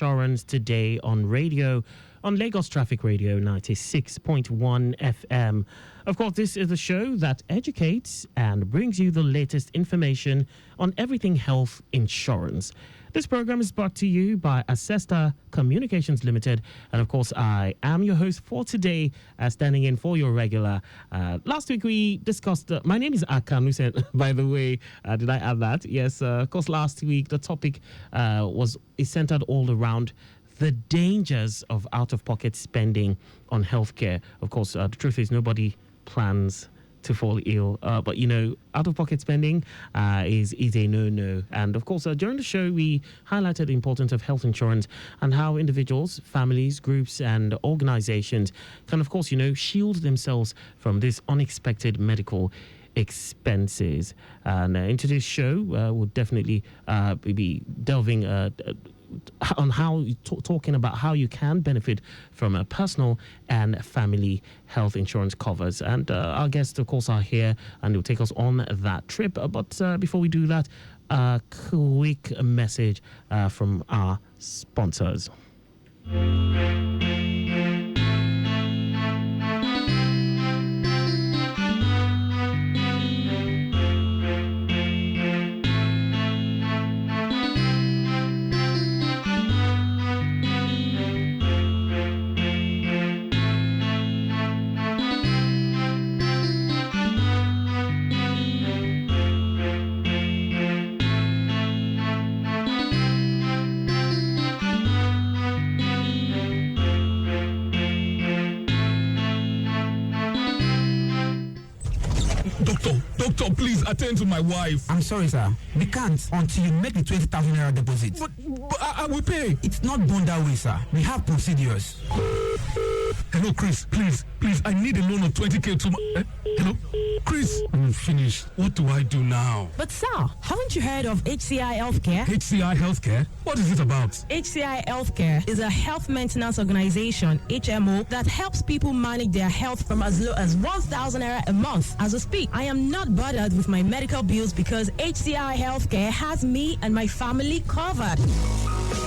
Insurance today on radio, on Lagos Traffic Radio 96.1 FM. Of course, this is a show that educates and brings you the latest information on everything health insurance. This program is brought to you by Acesta Communications Limited. And of course, I am your host for today, standing in for your regular. Last week, we discussed, my name is Akam Hussein, by the way. Did I add that? Yes, of course, last week, the topic is centered all around the dangers of out-of-pocket spending on healthcare. Of course, the truth is nobody plans to fall ill, but you know, out-of-pocket spending is a no-no. And of course, during the show, we highlighted the importance of health insurance and how individuals, families, groups, and organizations can, of course, you know, shield themselves from this unexpected medical expenses. And in today's show, we'll definitely be delving on how talking about how you can benefit from a personal and family health insurance covers. And our guests, of course, are here and will take us on that trip. But before we do that, a quick message from our sponsors. Doctor, please attend to my wife. I'm sorry, sir. We can't until you make the 20,000 naira deposit. But I will pay. It's not done that way, sir. We have procedures. Hello, Chris. Please, I need a loan of 20k to my... Hello? Chris, I'm finished. What do I do now? But sir, haven't you heard of HCI Healthcare? HCI Healthcare? What is it about? HCI Healthcare is a health maintenance organization, HMO, that helps people manage their health from as low as 1,000 naira a month. As I speak, I am not bothered with my medical bills because HCI Healthcare has me and my family covered.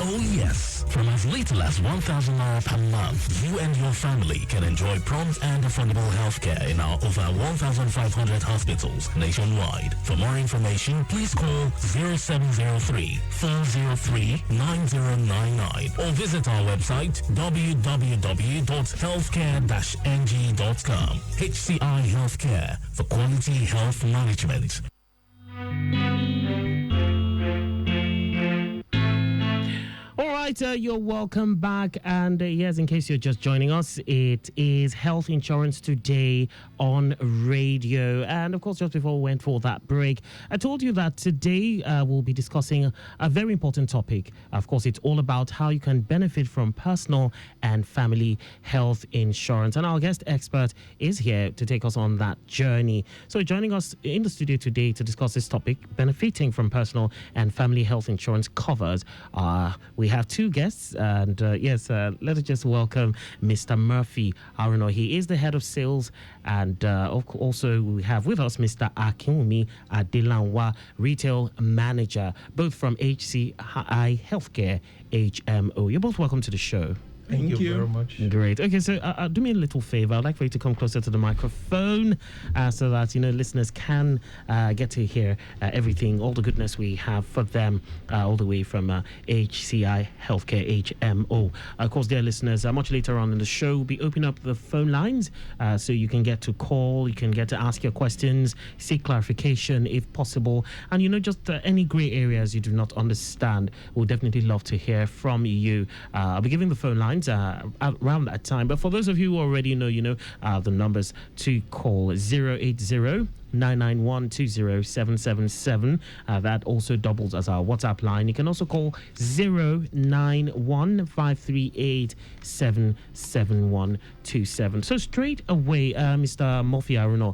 Oh yes. From as little as 1,000 naira per month, you and your family can enjoy prompt and affordable healthcare in our over 1,500 hospitals nationwide. For more information, please call 0703 403 9099 or visit our website www.healthcare-ng.com. HCI Healthcare for quality health management. All right, you're welcome back. And yes, in case you're just joining us, it is Health Insurance Today on radio. And of course, just before we went for that break, I told you that today we'll be discussing a very important topic. Of course, it's all about how you can benefit from personal and family health insurance. And our guest expert is here to take us on that journey. So joining us in the studio today to discuss this topic, benefiting from personal and family health insurance covers, we have two guests, and yes, let us just welcome Mr. Murphy Aruno. He is the head of sales, and also we have with us Mr. Akinwumi Adelanwa, retail manager, both from HCI Healthcare HMO. You're both welcome to the show. Thank you very much. Great. Okay, so do me a little favor. I'd like for you to come closer to the microphone so that, you know, listeners can get to hear everything, all the goodness we have for them, all the way from HCI Healthcare HMO. Of course, dear listeners, much later on in the show, we'll be opening up the phone lines so you can get to call, you can get to ask your questions, seek clarification if possible, and, you know, just any gray areas you do not understand. We'll definitely love to hear from you. I'll be giving the phone lines around that time, but for those of you who already know, you know, the numbers to call 080-991-20777. That also doubles as our WhatsApp line. You can also call 091-538-77127. So straight away, Mr. Murphy Aruno,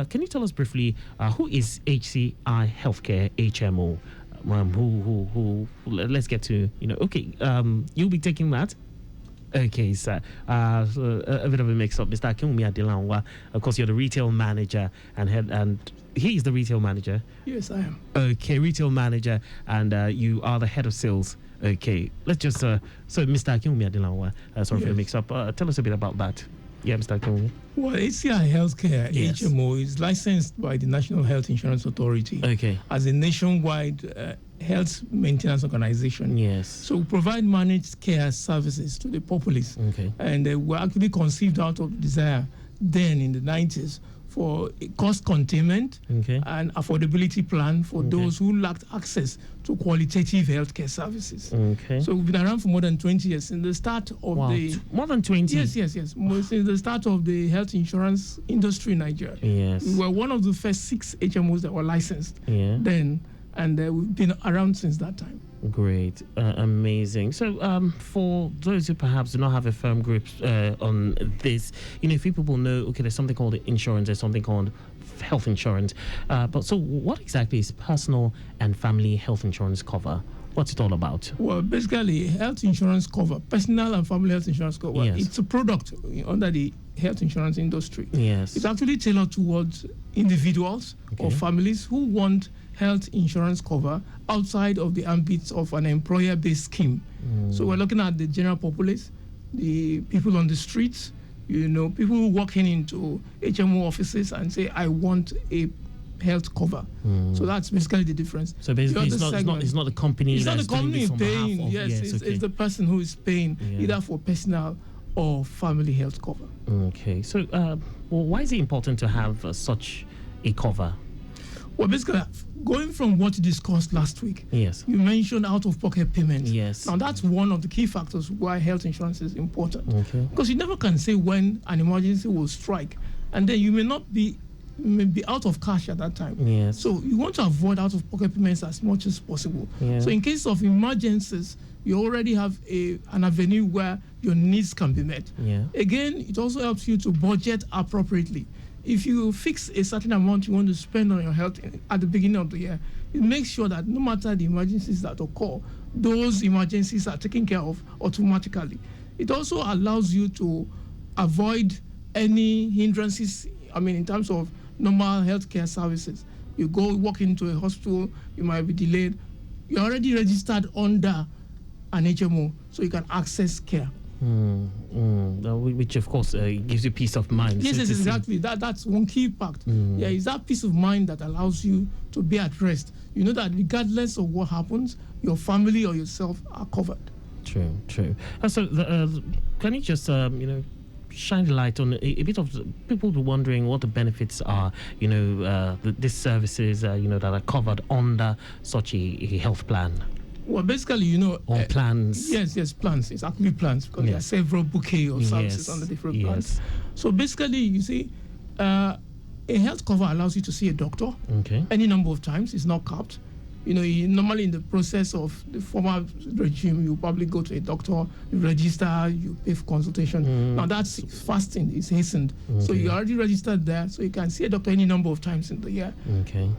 can you tell us briefly who is HCI Healthcare HMO? Let's get to, you know, okay, you'll be taking that. Okay, sir. So a bit of a mix-up. Mr. Akinwumi Adelanwa, of course, you're the retail manager and he's the retail manager. Yes, I am. Okay, retail manager, and you are the head of sales. Okay, let's just so Mr. Akinwumi Adelanwa, sorry for the mix-up. Tell us a bit about that. Yeah, Mr. Akinwumi. Well, ACI Healthcare, Yes. HMO, is licensed by the National Health Insurance Authority Okay. as a nationwide health maintenance organization. Yes. So we provide managed care services to the populace. Okay. And were actually conceived out of desire then in the 90s for a cost containment Okay. and affordability plan for Okay. those who lacked access to qualitative healthcare services. Okay. So we've been around for more than 20 years. In the start of Wow. the More than 20. Yes. Since the start of the health insurance industry in Nigeria, Yes. we were one of the first 6 HMOs that were licensed Yeah. then, and we've been around since that time. Great, amazing. So, for those who perhaps do not have a firm grip on this, if people know, okay, there's something called insurance, there's something called health insurance. But so, what exactly is personal and family health insurance cover? What's it all about? Well, basically, health insurance cover, personal and family health insurance cover, Yes. it's a product under the health insurance industry. Yes. It's actually tailored towards individuals or Okay. families who want health insurance cover outside of the ambit of an employer-based scheme. So we're looking at the general populace, the people on the streets, people who walk into HMO offices and say, I want a health cover. So that's basically the difference. So basically, The it's other not the company. it's not the that's doing company this on behalf paying. of- Yes, it's okay. the person who is paying Yeah. either for personal or family health cover. Okay. So, why is it important to have such a cover? Well, basically, going from what you discussed last week, Yes. you mentioned out-of-pocket payments. Yes. Now, that's one of the key factors why health insurance is important. Okay. Because you never can say when an emergency will strike, and then you may be out of cash at that time. Yes. So you want to avoid out-of-pocket payments as much as possible. Yeah. So in case of emergencies, you already have an avenue where your needs can be met. Yeah. Again, it also helps you to budget appropriately. If you fix a certain amount you want to spend on your health at the beginning of the year, it makes sure that no matter the emergencies that occur, those emergencies are taken care of automatically. It also allows you to avoid any hindrances, in terms of normal healthcare services. You walk into a hospital, you might be delayed. You're already registered under an HMO, so you can access care. Which of course gives you peace of mind. Yes, so to say. exactly. That's one key part. Yeah, it's that peace of mind that allows you to be at rest. You know that regardless of what happens, your family or yourself are covered. True. So, can you just shine the light on a bit of people wondering what the benefits are? These services that are covered under such a health plan. Well, basically, Or plans. Yes, plans. It's actually plans because there are Yes. several bouquet of services Yes, on the different yes. plans. So basically, you see, a health cover allows you to see a doctor Okay. any number of times. It's not capped. Normally in the process of the former regime, you probably go to a doctor, you register, you pay for consultation. Now that's fasting, it's hastened. So you're already registered there, so you can see a doctor any number of times in the year. Okay.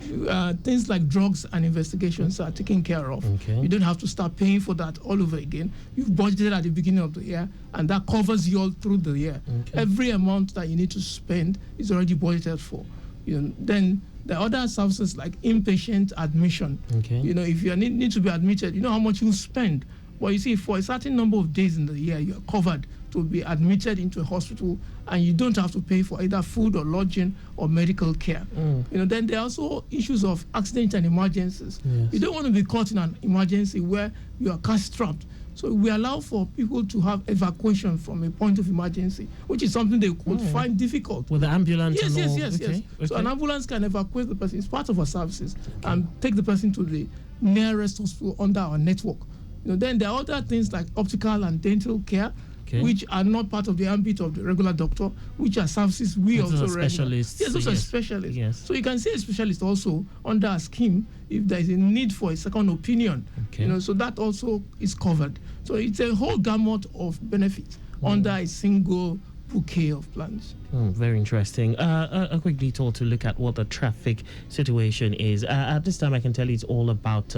Things like drugs and investigations are taken care of. Okay. You don't have to start paying for that all over again. You've budgeted at the beginning of the year, and that covers you all through the year. Okay. Every amount that you need to spend is already budgeted for. Then the other services like inpatient admission. Okay. If you need to be admitted, you know how much you spend. But you see, for a certain number of days in the year, you are covered to be admitted into a hospital, and you don't have to pay for either food or lodging or medical care. Then there are also issues of accident and emergencies. Yes. You don't want to be caught in an emergency where you are cash-strapped. So we allow for people to have evacuation from a point of emergency, which is something they could find difficult. With the ambulance Yes, and all. yes. Okay. So an ambulance can evacuate the person. It's part of our services and take the person to the nearest hospital under our network. Then there are other things like optical and dental care, Okay. which are not part of the ambit of the regular doctor, which are services we Those also are render. specialists, Yes, those are yes. specialists. Yes. So you can see a specialist also under a scheme if there is a need for a second opinion. Okay. So that also is covered. So it's a whole gamut of benefits under a single bouquet of plans. Very interesting. A quick detour to look at what the traffic situation is. At this time, I can tell you it's all about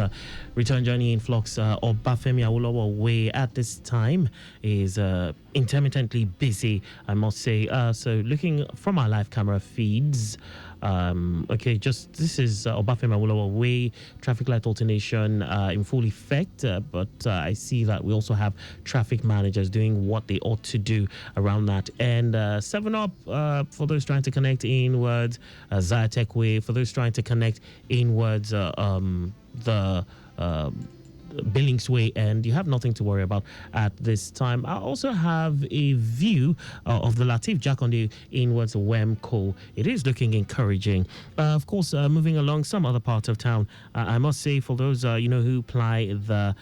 return journey influx. Obafemi Awolowo Way at this time is intermittently busy, I must say. So looking from our live camera feeds, this is Obafemi Awolowo Way, traffic light alternation in full effect, but I see that we also have traffic managers doing what they ought to do around that. And 7 Up for those trying to connect inwards, Zyatech Way for those trying to connect inwards, the Billings Way, and you have nothing to worry about at this time. I also have a view of the Latif Jakonde inwards Wemco. It is looking encouraging. Of course, moving along some other parts of town, I must say for those who ply the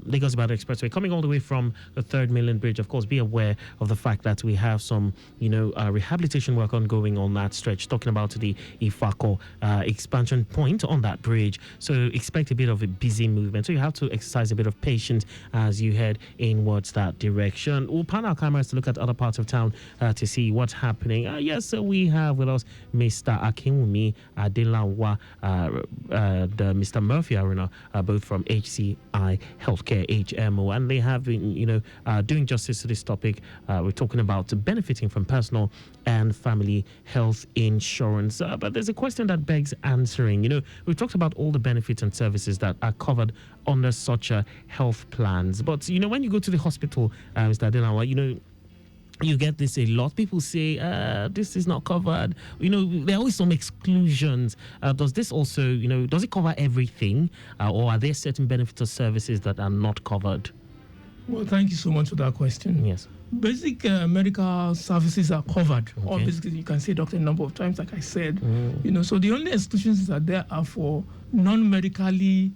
Lagos-Ibadan Expressway coming all the way from the 3rd Mainland Bridge, of course, be aware of the fact that we have some rehabilitation work ongoing on that stretch, talking about the Ifako expansion point on that bridge. So expect a bit of a busy movement. So you have to exercise a bit of patience as you head inwards that direction. We'll pan our cameras to look at other parts of town to see what's happening. Yes, we have with us Mr. Akinwumi Adelawa, the Mr. Murphy Aruna, both from HCI Healthcare, HMO, and they have been, doing justice to this topic. We're talking about benefiting from personal and family health insurance. But there's a question that begs answering. We've talked about all the benefits and services that are covered under such health plans. But, when you go to the hospital, Mr. Adelawa, you get this a lot. People say, this is not covered. There are always some exclusions. Does this also, does it cover everything? Or are there certain benefits or services that are not covered? Well, thank you so much for that question. Yes. Basic medical services are covered. Okay. Or basically, you can say doctor a number of times, like I said. So the only exclusions that there are for non-medically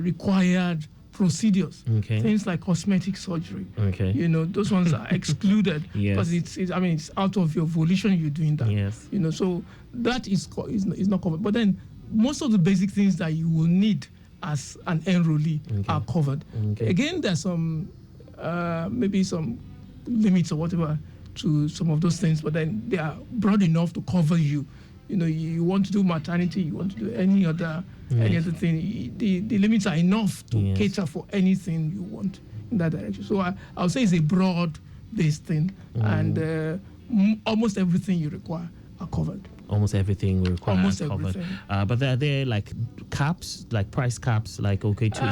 required procedures, Okay. things like cosmetic surgery. Okay. Those ones are excluded Yes. because it's out of your volition you're doing that. Yes. So that is not covered. But then most of the basic things that you will need as an enrollee are covered. Okay. Again, there's some maybe some limits or whatever to some of those things, but then they are broad enough to cover you. You want to do maternity, you want to do any other thing. The limits are enough to cater for anything you want in that direction. So I would say it's a broad-based thing, and almost everything you require are covered. Almost everything we require Almost is covered. everything. But are there like caps, like price caps, to a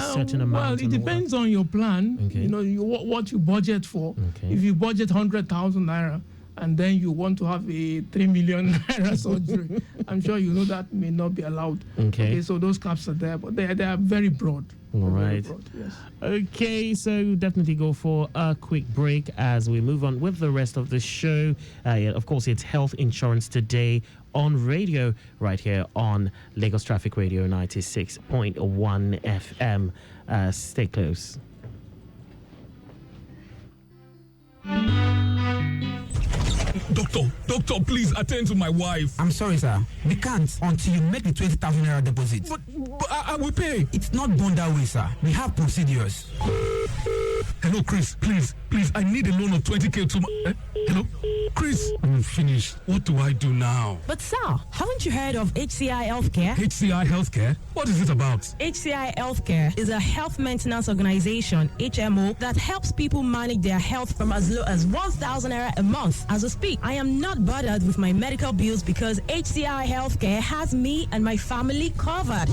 certain amount? Well, it depends on your plan. Okay. What you budget for. Okay. If you budget 100,000 naira and then you want to have a 3 million naira surgery, I'm sure that may not be allowed. Okay. So those caps are there, but they are very broad. All They're very right. broad, yes. Okay, so definitely go for a quick break as we move on with the rest of the show. Of course, it's Health Insurance Today on radio right here on Lagos Traffic Radio 96.1 FM. Stay close. Doctor, please attend to my wife. I'm sorry, sir. We can't until you make the 20,000 naira deposit. But I will pay. It's not done that way, sir. We have procedures. Hello, Chris. Please, I need a loan of 20K to my... Hello? Chris, I'm finished. What do I do now? But sir, haven't you heard of HCI Healthcare? HCI Healthcare? What is it about? HCI Healthcare is a health maintenance organization, HMO, that helps people manage their health from as low as 1,000 naira a month. As I speak, I am not bothered with my medical bills because HCI Healthcare has me and my family covered.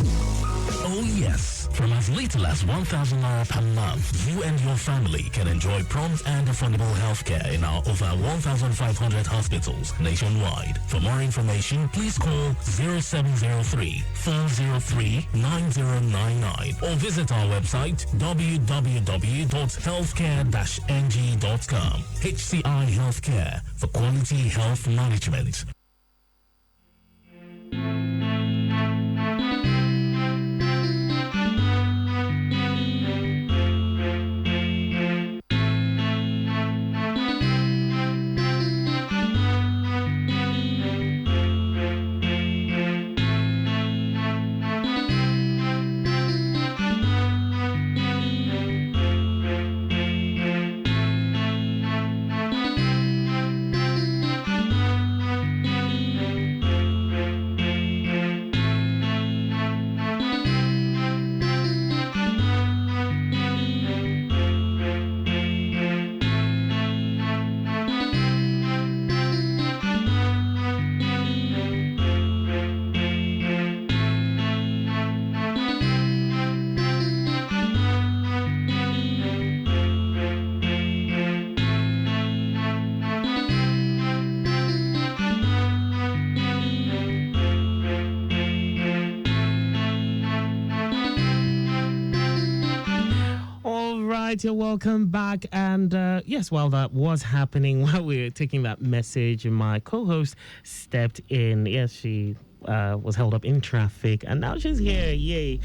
Oh yes, from as little as 1,000 naira per month, you and your family can enjoy prompt and affordable healthcare in our over 1,500 hospitals nationwide. For more information, please call 0703 403 9099 or visit our website www.healthcare-ng.com. HCI Healthcare for quality health management. right, you're welcome back. And yes, while that was happening, while we were taking that message, my co-host stepped in. Yes, she was held up in traffic, and now she's here. Yay!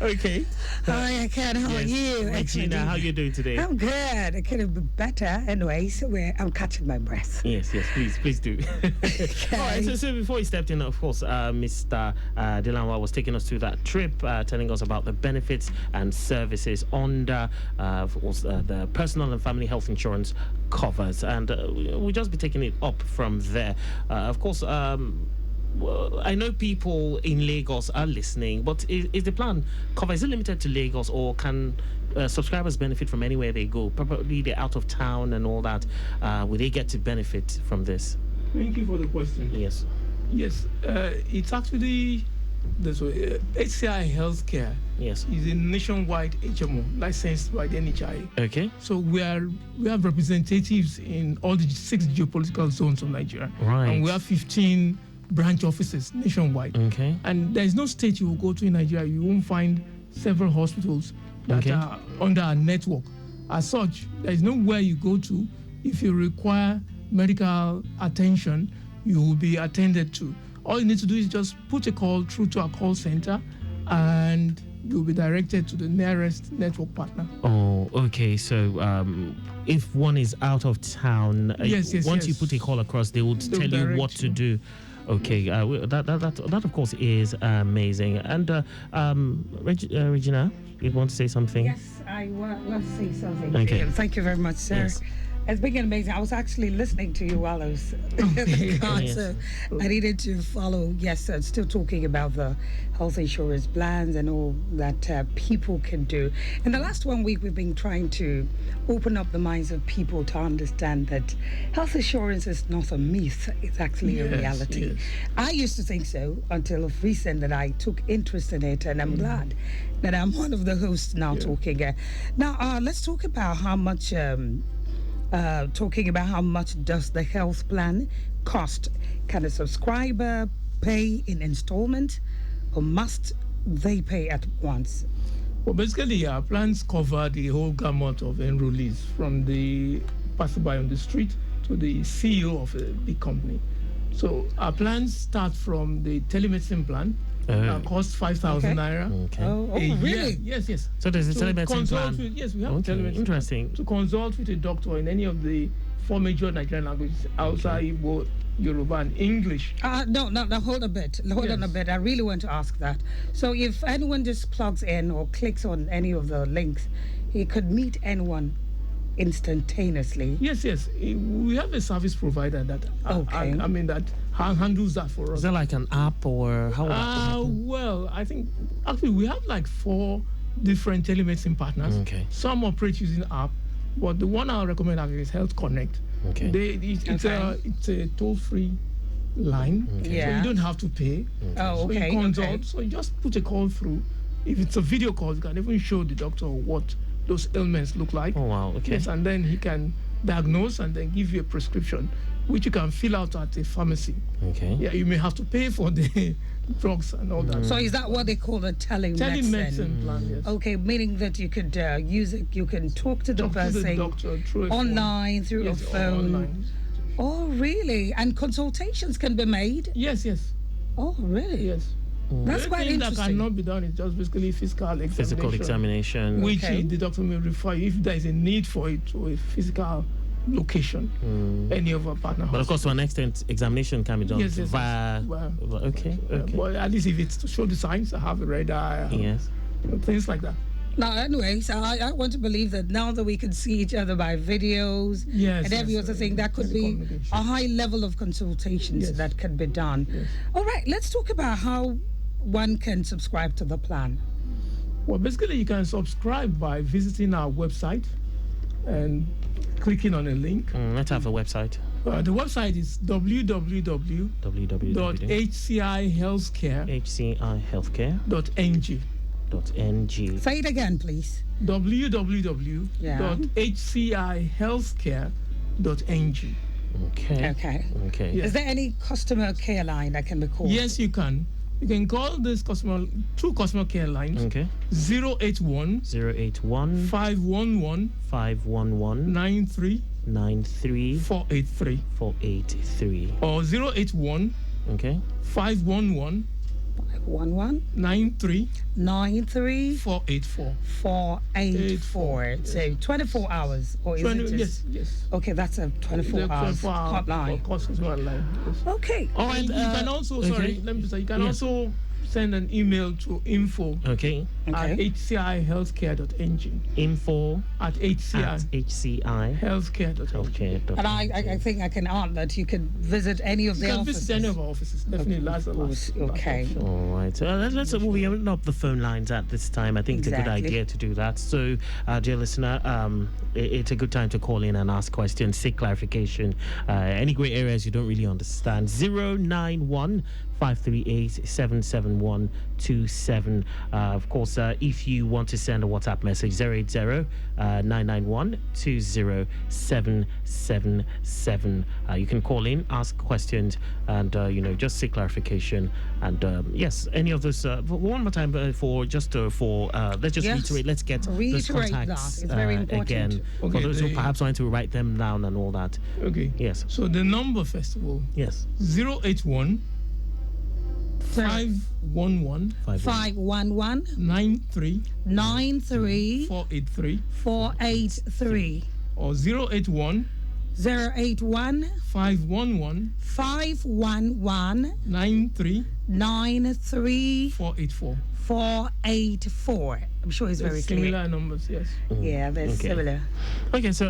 Okay. Hi, Ken. How are you? Regina, how you doing today? I'm good. I could have been better. Anyway, so I'm catching my breath. Yes, please do. All right, so before he stepped in, of course, Mr. Dilanwa was taking us through that trip, telling us about the benefits and services under of course, the personal and family health insurance covers, and we'll just be taking it up from there. Of course, well, I know people in Lagos are listening, but is the plan cover, is it limited to Lagos, or can subscribers benefit from anywhere they go? Probably they're out of town and all that. Will they get to benefit from this? Thank you for the question. Yes. Yes, it's actually this way. HCI Healthcare Yes. is a nationwide HMO licensed by the NHI. Okay. So we have representatives in all the 6 geopolitical zones of Nigeria. Right. And we have 15 branch offices nationwide. Okay. And there is no state you will go to in Nigeria you won't find several hospitals that are under our network. As such, there is nowhere you go to if you require medical attention, you will be attended to. All you need to do is just put a call through to our call center, and you'll be directed to the nearest network partner. Oh, okay. So if one is out of town, once you put a call across, they will tell you what to do. Okay, that of course is amazing. And Regina, you want to say something? Yes, I want to say something. Okay. Thank you very much, sir. Yes. It's been amazing. I was actually listening to you while I was in the car, Yes. so I needed to follow. Yes, still talking about the health insurance plans and all that people can do. In the last 1 week, we've been trying to open up the minds of people to understand that health insurance is not a myth. It's actually a reality. Yes. I used to think so until of recent that I took interest in it, and I'm glad that I'm one of the hosts now talking. Now, let's talk about how much... talking about how much does the health plan cost. Can a subscriber pay in installment, or must they pay at once? Well, basically, our plans cover the whole gamut of enrollees, from the passerby on the street to the CEO of a big company. So our plans start from the telemedicine plan. That costs 5,000 naira. Okay. Oh, a year. really? Yes. So there's a telemedicine consult plan. Yes, we have Okay, telemedicine. interesting. To consult with a doctor in any of the 4 major Nigerian languages: Hausa, Igbo, Yoruba, and English. No, hold a bit. Hold on a bit. I really want to ask that. So if anyone just plugs in or clicks on any of the links, he could meet anyone instantaneously. Yes. We have a service provider that that handles that for us. Is that like an app, or how? Well, I think actually we have like 4 different telemedicine partners. Okay. Some operate using app, but the one I recommend actually is Health Connect. Okay. It's a toll-free line, so you don't have to pay. Oh, okay. So you consult. Okay. So you just put a call through. If it's a video call, you can even show the doctor what those ailments look like. Oh wow. Okay. Yes, and then he can diagnose and then give you a prescription, which you can fill out at a pharmacy. Okay. Yeah, you may have to pay for the drugs and all that. So is that what they call a Telemedicine plan, yes. Okay, meaning that you could use it, you can talk to the Talk to person the doctor through a online, phone. through Yes, a or phone. online. Oh, really? And consultations can be made? Yes. Oh, really? Yes. That's quite Anything that interesting. cannot be done is just basically physical examination. Which Okay. the doctor may refer you if there is a need for it to a physical location, any of our partner But of course, hospitals. to an extent, examination can be done Yes. via. Well, Okay. But at least if it's to show the signs, I have a red eye, Yes. things like that. Now, anyways, I want to believe that now that we can see each other by videos Yes, and every other thing, that could be communication. a high level of consultations Yes. that can be done. Yes. All right, let's talk about how one can subscribe to the plan. Well, basically, you can subscribe by visiting our website and clicking on a link. Let's have a website. The website is www.hcihealthcare.ng. www.hcihealthcare.ng. Say it again, please. www.hcihealthcare.ng. Okay. Okay. Okay. Yes. Is there any customer care line that can be called? Yes, you can. You can call this two customer care lines. Okay. 081 081 511 511 93 93 483 483. or 081 Okay. 511 11 93 93 484. 484. So 24 hours, or is it just? Yes. Okay, that's a 24 The hours 24-hour hotline. customer line. Yes. Okay. All right. And you can also, okay. let me just say, you can Yes. also send an email to info Okay. at hcihealthcare.ng. Info At HCI at HCI healthcare.ng. healthcare. And I think I can add that you can visit any of You the can offices. visit any of our offices. Definitely that's the last. Okay. All right. Let's we open up the phone lines at this time. I think it's a good Exactly. idea to do that. So, dear listener, it's a good time to call in and ask questions, seek clarification, any grey areas you don't really understand. 091 538 77127. Of course, if you want to send a WhatsApp message, 080 991 20777. You can call in, ask questions, and just seek clarification. And yes, any of those. One more time let's just Yes. reiterate. Let's get those Reiterate that. contacts It's very important. again for Okay, those who perhaps want to write them down and all that. Okay. Yes. So the number, first of all, Yes. 081 511 511 93 93 483 483 or 081 081 511 511 93 93 484. 484. I'm sure it's very clear. Similar numbers, yes. Yeah, they're Okay. similar. Okay, so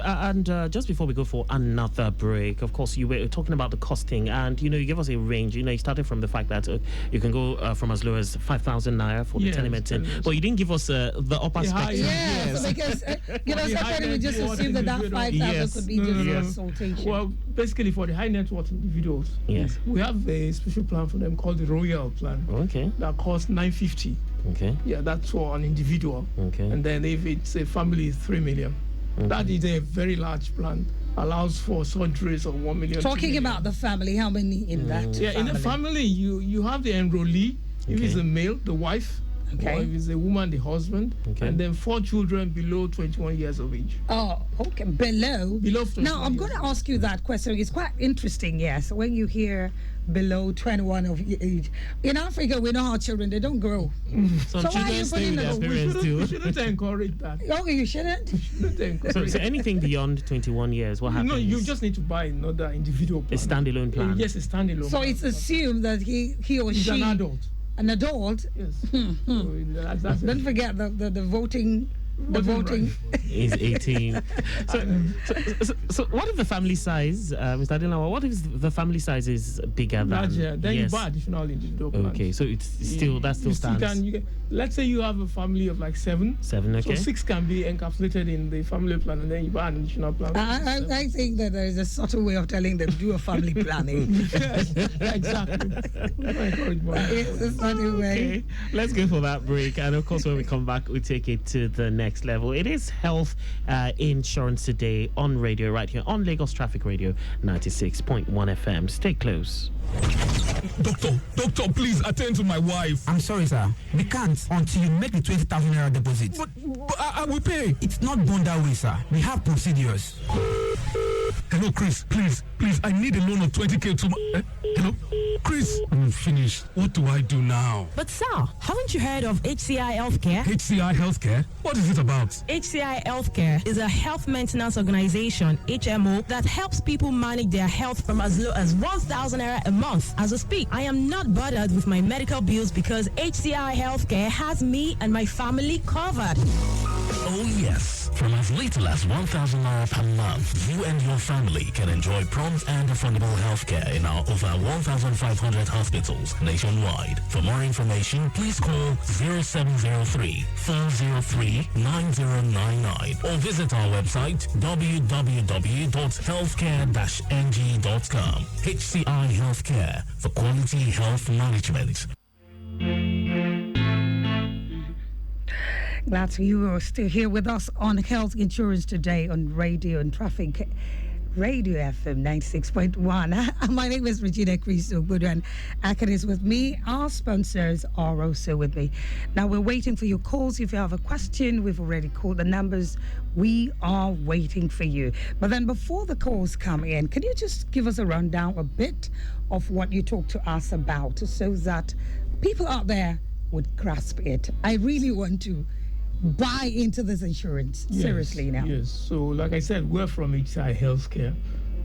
just before we go for another break, of course, you were talking about the costing, and you gave us a range. You started from the fact that you can go from as low as 5,000 naira for Yes, the telemedicine, telemedicine. but you didn't give us the upper The spectrum. higher- Yeah, so because somebody would just high net assume that worth 5,000 Yes. could be No, just no, no. consultation. Well, basically for the high net worth individuals, Yes. we have a special plan for them called the Royal Plan Okay. that costs 950. Okay. Yeah, that's for an individual. Okay. And then if it's a family, 3 million. That is a very large plan. Allows for surgeries of 1 million. 2 Talking million. about the family, how many in that? Yeah, in a family, you have the enrollee. If it's Okay. a male, the wife. Okay. Or if it's a woman, the husband. Okay. And then 4 children below 21 years of age. Oh, okay. Below. Below 21 Now, I'm years. going to ask you that question. It's quite interesting, yes. When you hear below 21 of age, in Africa, we know how children, they don't grow. Some So why are children you stay putting with their the- We parents shouldn't, we too. shouldn't encourage that. Oh, you shouldn't? Shouldn't encourage So anything beyond 21 years, what happens? No, you just need to buy another individual a plan. standalone plan. Yes, a standalone. So plan. it's assumed that he or He's she, an adult. an adult, Yes. So that's don't it. forget the voting. The Voting voting. Is 18. So what if the family size, Mr. Adelawa, what if the family size is bigger than? Larger. Then yes. you buy additional individual plans. Okay, so it's still that still You stands. you can, let's say you have a family of like 7. 7, okay. So 6 can be encapsulated in the family plan, and then you buy an additional plan. I think that there is a subtle way of telling them do a family planning. Exactly. It's a subtle way. Okay, let's go for that break. And of course, when we come back, we take it to the next level. It is Health Insurance Today on radio, right here on Lagos Traffic Radio 96.1 FM. Stay close. Doctor, please attend to my wife. I'm sorry, sir. We can't until you make the 20,000 naira deposit. But I will pay. It's not done that way, sir. We have procedures. Hello, Chris. Please, I need a loan of 20k to my... hello? Chris, I'm finished. What do I do now? But sir, haven't you heard of HCI Healthcare? HCI Healthcare? What is it about? HCI Healthcare is a health maintenance organization, HMO, that helps people manage their health from as low as 1,000 naira a month. As I speak, I am not bothered with my medical bills because HCI Healthcare has me and my family covered. Oh yes, from as little as 1,000 naira per month, you and your family can enjoy prompt and affordable healthcare in our over 1,500 hospitals nationwide. For more information, please call 0703 403 9099 or visit our website www.healthcare-ng.com. HCI Healthcare for quality health management. Glad you are still here with us on Health Insurance Today on radio and traffic Radio FM 96.1. My name is Regina Cristo Budu, and Akan is with me. Our sponsors are also with me. Now, we're waiting for your calls. If you have a question, we've already called the numbers. We are waiting for you. But then before the calls come in, can you just give us a rundown, a bit of what you talked to us about, so that people out there would grasp it? I really want to buy into this insurance. Yes, Seriously now. Yes. So, like I said, we're from HI Healthcare.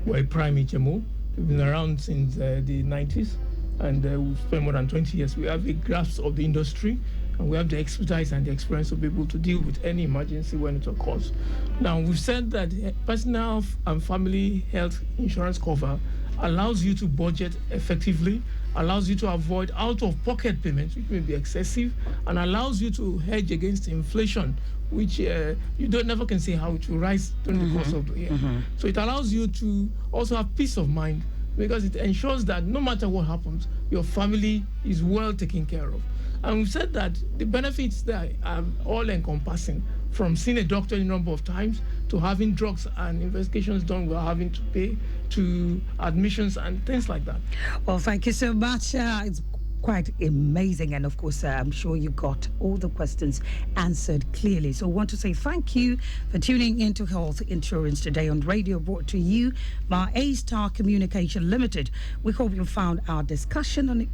We're a prime HMO. We've been around since the 90s, and we've spent more than 20 years. We have a grasp of the industry, and we have the expertise and the experience of people to deal with any emergency when it occurs. Now, we've said that personal and family health insurance cover allows you to budget effectively, allows you to avoid out-of-pocket payments, which may be excessive, and allows you to hedge against inflation, which you never can say how it will rise during the course of the year. So it allows you to also have peace of mind, because it ensures that no matter what happens, your family is well taken care of. And we've said that the benefits there are all encompassing, from seeing a doctor a number of times, to having drugs and investigations done without having to pay, to admissions and things like that. Well, thank you so much. It's quite amazing. And of course, I'm sure you got all the questions answered clearly. So I want to say thank you for tuning into Health Insurance today on radio, brought to you by A-Star Communication Limited. We hope you found our discussion on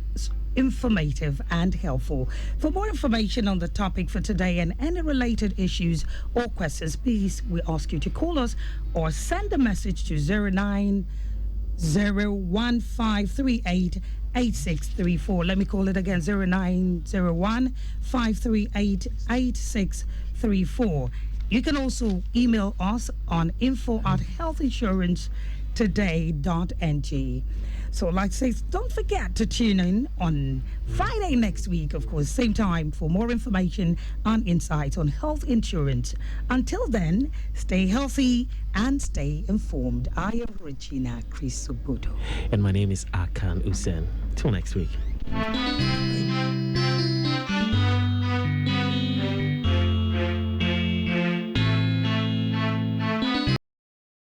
informative and helpful. For more information on the topic for today and any related issues or questions, please, we ask you to call us or send a message to 09015388634. Let me call it again, 0901-538-8634. You can also email us on info@healthinsurancetoday.ng. So like I say, don't forget to tune in on Friday next week, of course, same time, for more information and insights on health insurance. Until then, stay healthy and stay informed. I am Regina Cristo Budu. And my name is Akan Usen. Till next week.